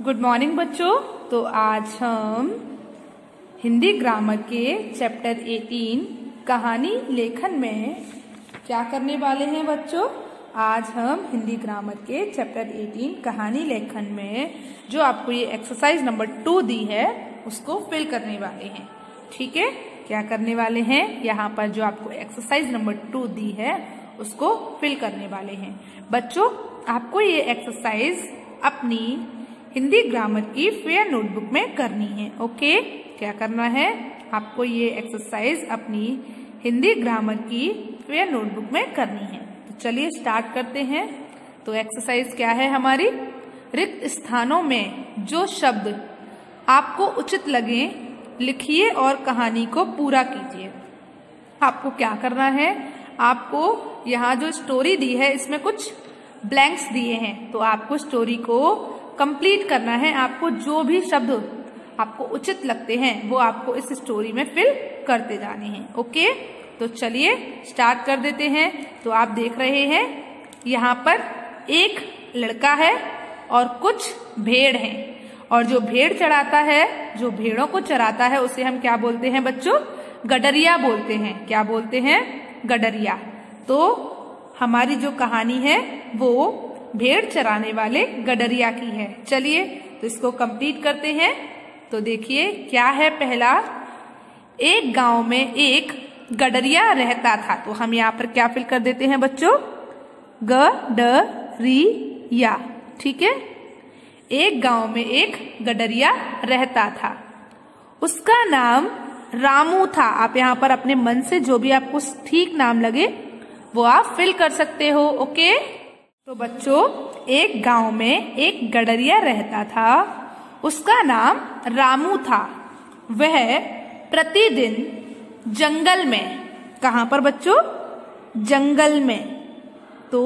Good morning बच्चों। तो आज हम हिंदी ग्रामर के चैप्टर 18 कहानी लेखन में क्या करने वाले हैं बच्चों। आज हम हिंदी ग्रामर के चैप्टर 18 कहानी लेखन में जो आपको ये एक्सरसाइज नंबर 2 दी है उसको फिल करने वाले हैं। ठीक है, क्या करने वाले हैं, यहाँ पर जो आपको एक्सरसाइज नंबर 2 दी है उसको फिल करने वाले हैं। बच्चों, आपको ये एक्सरसाइज अपनी हिंदी ग्रामर की फेयर नोटबुक में करनी है। ओके, क्या करना है, आपको ये एक्सरसाइज अपनी हिंदी ग्रामर की फेयर नोटबुक में करनी है। तो चलिए स्टार्ट करते हैं। तो एक्सरसाइज क्या है हमारी, रिक्त स्थानों में जो शब्द आपको उचित लगे लिखिए और कहानी को पूरा कीजिए। आपको क्या करना है, आपको यहाँ जो स्टोरी दी है इसमें कुछ ब्लैंक्स दिए हैं, तो आपको स्टोरी को कंप्लीट करना है। आपको जो भी शब्द आपको उचित लगते हैं वो आपको इस स्टोरी में फिल करते जाने हैं। ओके, तो चलिए स्टार्ट कर देते हैं। तो आप देख रहे हैं यहाँ पर एक लड़का है और कुछ भेड़ हैं, और जो भेड़ चराता है, जो भेड़ों को चराता है उसे हम क्या बोलते हैं बच्चों, गडरिया बोलते हैं। क्या बोलते हैं, गडरिया। तो हमारी जो कहानी है वो भेड़ चराने वाले गडरिया की है। चलिए तो इसको कंप्लीट करते हैं। तो देखिए क्या है पहला, एक गांव में एक गडरिया रहता था। तो हम यहाँ पर क्या फिल कर देते हैं बच्चों, गडरिया। ठीक है, एक गांव में एक गडरिया रहता था, उसका नाम रामू था। आप यहाँ पर अपने मन से जो भी आपको ठीक नाम लगे वो आप फिल कर सकते हो। ओके, तो बच्चों एक गांव में एक गडरिया रहता था, उसका नाम रामू था। वह प्रतिदिन जंगल में, कहाँ पर बच्चों, जंगल में, तो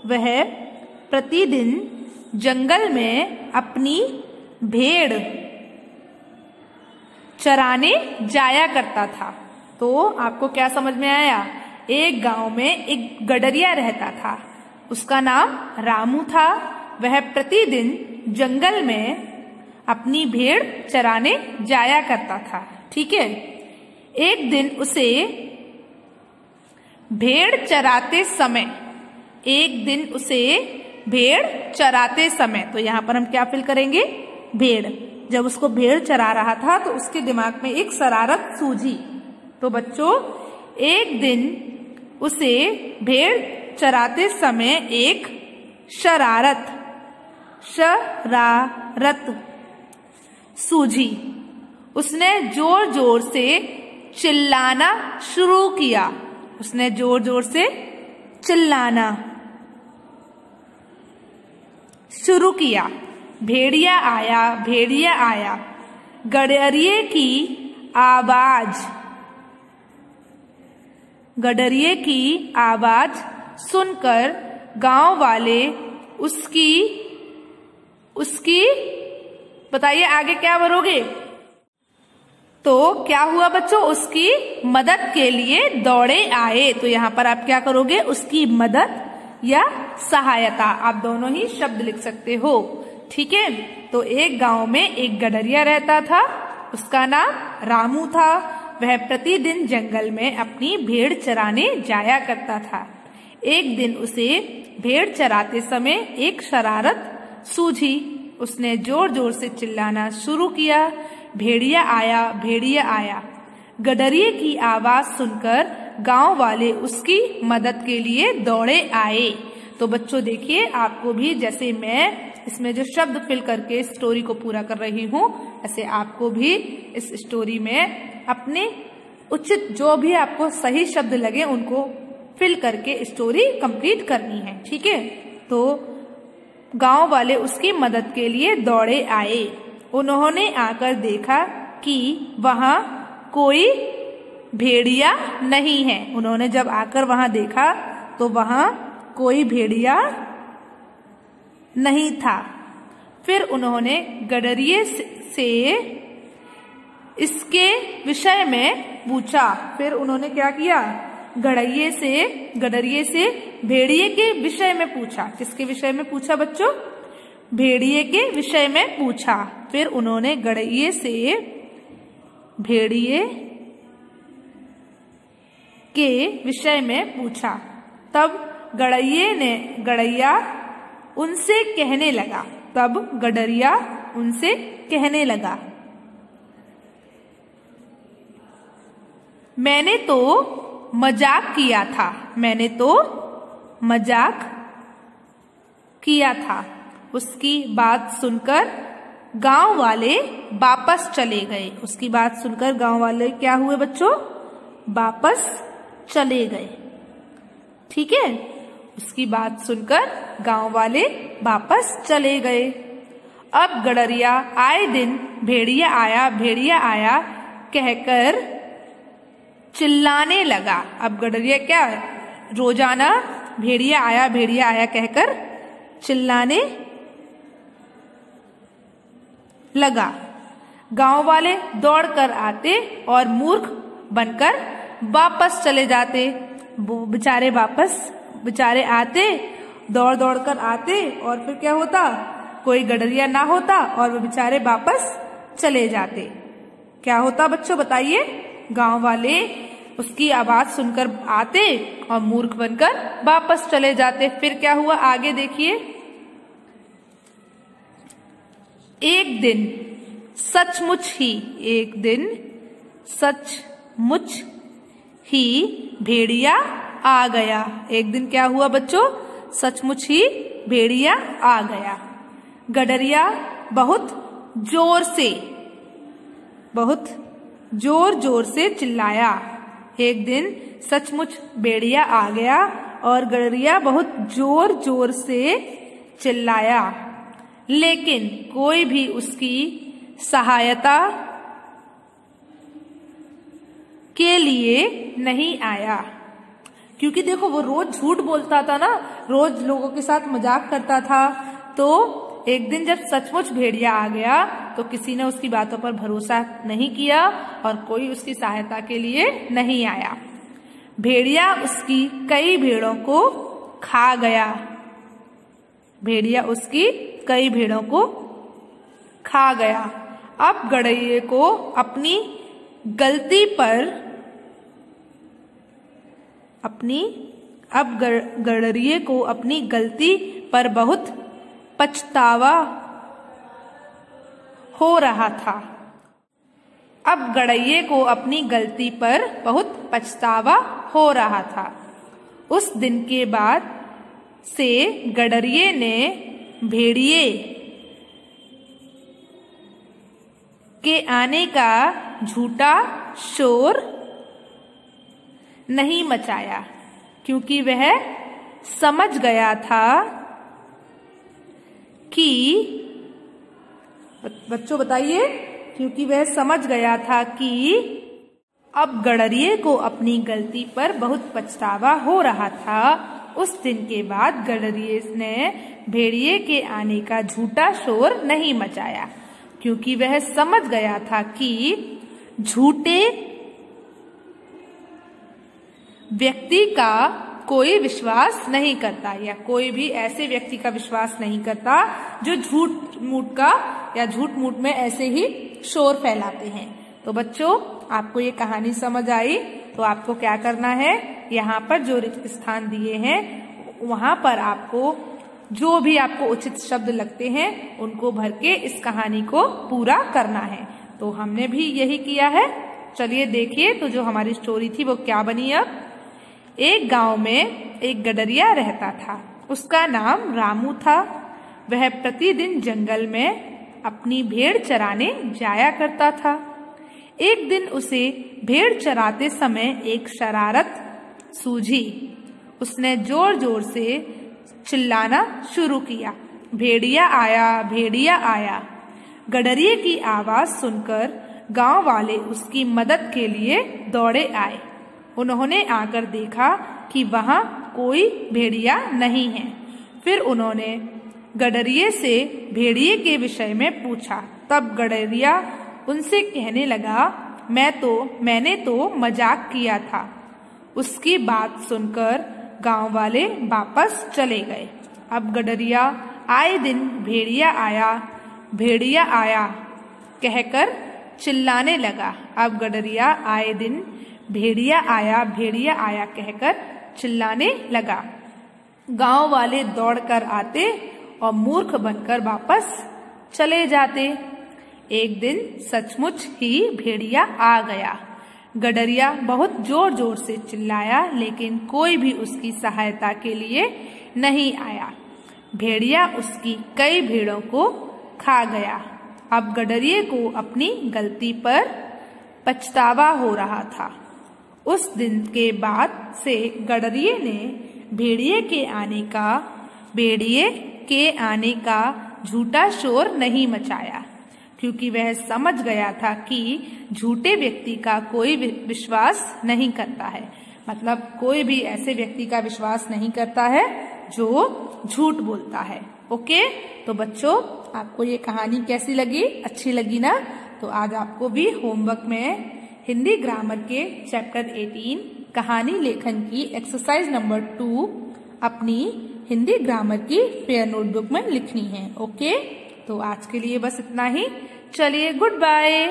वह प्रतिदिन जंगल में अपनी भेड़ चराने जाया करता था। तो आपको क्या समझ में आया, एक गांव में एक गडरिया रहता था, उसका नाम रामू था। वह प्रतिदिन जंगल में अपनी भेड़ चराने जाया करता था। ठीक है, एक दिन उसे भेड़ चराते समय, तो यहाँ पर हम क्या फिल करेंगे, भेड़। जब उसको भेड़ चरा रहा था तो उसके दिमाग में एक शरारत सूझी। तो बच्चों एक दिन उसे भेड़ चराते समय एक शरारत सूझी। उसने जोर जोर से चिल्लाना शुरू किया। उसने जोर जोर से चिल्लाना शुरू किया। भेड़िया आया, भेड़िया आया। गडरिये की आवाज सुनकर गांव वाले उसकी बताइए आगे क्या करोगे। तो क्या हुआ बच्चों, उसकी मदद के लिए दौड़े आए। तो यहाँ पर आप क्या करोगे, उसकी मदद या सहायता, आप दोनों ही शब्द लिख सकते हो। ठीक है, तो एक गांव में एक गडरिया रहता था, उसका नाम रामू था। वह प्रतिदिन जंगल में अपनी भेड़ चराने जाया करता था। एक दिन उसे भेड़ चराते समय एक शरारत सूझी। उसने जोर जोर से चिल्लाना शुरू किया। भेड़िया आया, भेड़िया आया। गडरिये की आवाज सुनकर गांव वाले उसकी मदद के लिए दौड़े आए। तो बच्चों देखिए, आपको भी जैसे मैं इसमें जो शब्द फिल करके स्टोरी को पूरा कर रही हूँ, ऐसे आपको भी इस स्टोरी में अपने उचित जो भी आपको सही शब्द लगे उनको फिल करके स्टोरी कंप्लीट करनी है। ठीक है, तो गांव वाले उसकी मदद के लिए दौड़े आए। उन्होंने आकर देखा कि वहां कोई भेड़िया नहीं है। उन्होंने जब आकर वहां देखा तो वहां कोई भेड़िया नहीं था। फिर उन्होंने गडरिये से इसके विषय में पूछा। फिर उन्होंने क्या किया, गडरिये से भेड़िए के विषय में पूछा। किसके विषय में पूछा बच्चों, भेड़िए के विषय में पूछा। फिर उन्होंने गड़रिये से भेड़िए के विषय में पूछा। तब गड़रिया उनसे कहने लगा, मैंने तो मजाक किया था। उसकी बात सुनकर गांव वाले वापस चले गए। क्या हुए बच्चों? वापस चले गए। ठीक है, उसकी बात सुनकर गांव वाले वापस चले गए। अब गड़रिया आए दिन भेड़िया आया कहकर चिल्लाने लगा। अब गड़रिया क्या रोजाना भेड़िया आया कहकर चिल्लाने लगा। गांव वाले दौड़कर आते और मूर्ख बनकर वापस चले जाते। वो बेचारे आते, दौड़ कर आते और फिर क्या होता? कोई गड़रिया ना होता और वो बेचारे वापस चले जाते। क्या होता बच्चों बताइए? गांव वाले उसकी आवाज सुनकर आते और मूर्ख बनकर वापस चले जाते। फिर क्या हुआ आगे देखिए। एक दिन सचमुच ही भेड़िया आ गया। एक दिन क्या हुआ बच्चों? सचमुच ही भेड़िया आ गया। गड़रिया बहुत जोर से चिल्लाया। एक दिन सचमुच भेड़िया आ गया और गड़रिया बहुत जोर से चिल्लाया, लेकिन कोई भी उसकी सहायता के लिए नहीं आया। क्योंकि देखो वो रोज झूठ बोलता था ना, रोज लोगों के साथ मजाक करता था। तो एक दिन जब सचमुच भेड़िया आ गया तो किसी ने उसकी बातों पर भरोसा नहीं किया और कोई उसकी सहायता के लिए नहीं आया। भेड़िया उसकी कई भेड़ों को खा गया। अब गड़रिये को अपनी गलती पर बहुत पछतावा हो रहा था। उस दिन के बाद से गड़रिये ने भेड़िए के आने का झूठा शोर नहीं मचाया, क्योंकि वह समझ गया था कि बच्चों बताइए, क्योंकि वह समझ गया था कि अब गड़रिये को अपनी गलती पर बहुत पछतावा हो रहा था। उस दिन के बाद गड़रिये ने भेड़िए के आने का झूठा शोर नहीं मचाया, क्योंकि वह समझ गया था कि झूठे व्यक्ति का कोई विश्वास नहीं करता, या कोई भी ऐसे व्यक्ति का विश्वास नहीं करता जो झूठ मूठ में ऐसे ही शोर फैलाते हैं। तो बच्चों आपको ये कहानी समझ आई? तो आपको क्या करना है, यहाँ पर जो रिक्त स्थान दिए हैं वहां पर आपको जो भी आपको उचित शब्द लगते हैं उनको भर के इस कहानी को पूरा करना है। तो हमने भी यही किया है। चलिए देखिए तो जो हमारी स्टोरी थी वो क्या बनी। अब एक गांव में एक गड़रिया रहता था। उसका नाम रामू था। वह प्रतिदिन जंगल में अपनी भेड़ चराने जाया करता था। एक दिन उसे भेड़ चराते समय एक शरारत सूझी। उसने जोर जोर से चिल्लाना शुरू किया, भेड़िया आया, भेड़िया आया। गड़रिये की आवाज सुनकर गांव वाले उसकी मदद के लिए दौड़े आए। उन्होंने आकर देखा कि वहां कोई भेड़िया नहीं है। फिर उन्होंने गड़रिये से भेड़िए के विषय में पूछा। तब गड़रिया उनसे कहने लगा, मैंने तो मजाक किया था। उसकी बात सुनकर गांव वाले वापस चले गए। अब गड़रिया आए दिन भेड़िया आया कहकर चिल्लाने लगा। अब गडरिया आए दिन भेड़िया आया कहकर चिल्लाने लगा। गांव वाले दौड़कर आते और मूर्ख बनकर वापस चले जाते। एक दिन सचमुच ही भेड़िया आ गया। गडरिया बहुत जोर जोर से चिल्लाया, लेकिन कोई भी उसकी सहायता के लिए नहीं आया। भेड़िया उसकी कई भेड़ों को खा गया। अब गडरिये को अपनी गलती पर पछतावा हो रहा था। उस दिन के बाद से गडरिये ने भेड़िये के आने का झूठा शोर नहीं मचाया, क्योंकि वह समझ गया था कि झूठे व्यक्ति का कोई विश्वास नहीं करता है। मतलब कोई भी ऐसे व्यक्ति का विश्वास नहीं करता है जो झूठ बोलता है। ओके, तो बच्चों आपको ये कहानी कैसी लगी? अच्छी लगी ना? तो आज आपको भी होमवर्क में हिंदी ग्रामर के चैप्टर 18 कहानी लेखन की एक्सरसाइज नंबर 2 अपनी हिंदी ग्रामर की पेयर नोटबुक में लिखनी है। ओके, तो आज के लिए बस इतना ही। चलिए, गुड बाय।